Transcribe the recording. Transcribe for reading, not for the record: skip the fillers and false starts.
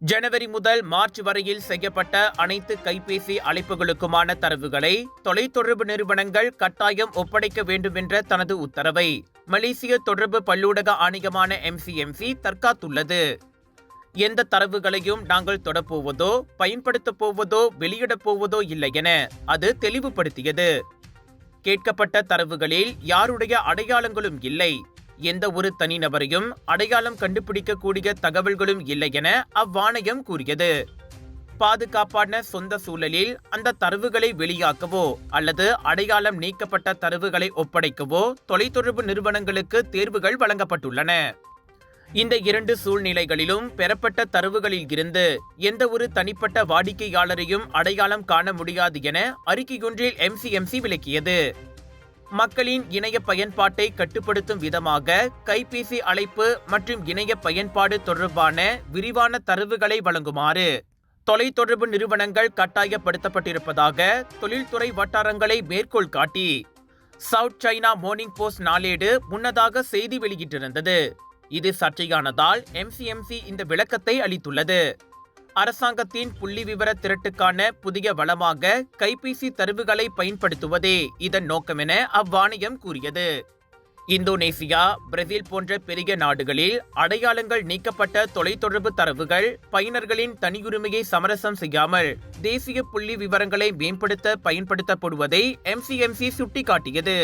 ஜனவரி முதல் மார்ச் வரையில் செய்யப்பட்ட அனைத்து கைபேசி அழைப்புகளுக்குமான தரவுகளை தொலைத்தொடர்பு நிறுவனங்கள் கட்டாயம் ஒப்படைக்க வேண்டும் என்ற தனது உத்தரவை மலேசிய தொடர்பு பல்லூடக ஆணையமான MCMC தற்காத்துள்ளது. எந்த தரவுகளையும் நாங்கள் தொடப்போவதோ பயன்படுத்தப் போவதோ வெளியிடப் போவதோ இல்லை என அது தெளிவுபடுத்தியது. கேட்கப்பட்ட தரவுகளில் யாருடைய அடையாளங்களும் இல்லை, எந்த ஒரு தனிநபரையும் அடையாளம் கண்டுபிடிக்கக்கூடிய தகவல்களும் இல்லை என அவ்வாணையம் கூறியது. பாதுகாப்பான சொந்த சூழலில் அந்த தரவுகளை வெளியாக்கவோ அல்லது அடையாளம் நீக்கப்பட்ட தரவுகளை ஒப்படைக்கவோ தொலைத்தொடர்பு நிறுவனங்களுக்கு தேர்வுகள் வழங்கப்பட்டுள்ளன. இந்த இரண்டு சூழ்நிலைகளிலும் பெறப்பட்ட தரவுகளில் இருந்து எந்த ஒரு தனிப்பட்ட வாடிக்கையாளரையும் அடையாளம் காண முடியாது என அறிக்கையொன்றில் MCMC விளக்கியது. மக்களின் இணைய பயன்பாட்டை கட்டுப்படுத்தும் விதமாக கைபேசி அழைப்பு மற்றும் இணைய பயன்பாடு தொடர்பான விரிவான தரவுகளை வழங்குமாறு தொலைத்தொடர்பு நிறுவனங்கள் கட்டாயப்படுத்தப்பட்டிருப்பதாக தொழில்துறை வட்டாரங்களை மேற்கோள் காட்டி சவுத் சைனா மார்னிங் போஸ்ட் நாளேடு முன்னதாக செய்தி வெளியிட்டிருந்தது. இது சர்ச்சையானதால் MCMC இந்த விளக்கத்தை அளித்துள்ளது. அரசாங்கத்தின் புள்ளி விவர திரட்டுக்கான புதிய வளமாக கைபேசி தரவுகளை பயன்படுத்துவதே இதன் நோக்கம் என அவ்வாணையம் கூறியது. இந்தோனேசியா, பிரேசில் போன்ற பெரிய நாடுகளில் அடையாளங்கள் நீக்கப்பட்ட தொலைத்தொடர்பு தரவுகள் பயனர்களின் தனியுரிமையை சமரசம் செய்யாமல் தேசிய புள்ளி விவரங்களை மேம்படுத்த பயன்படுத்தப்படுவதை MCMC சுட்டிக்காட்டியது.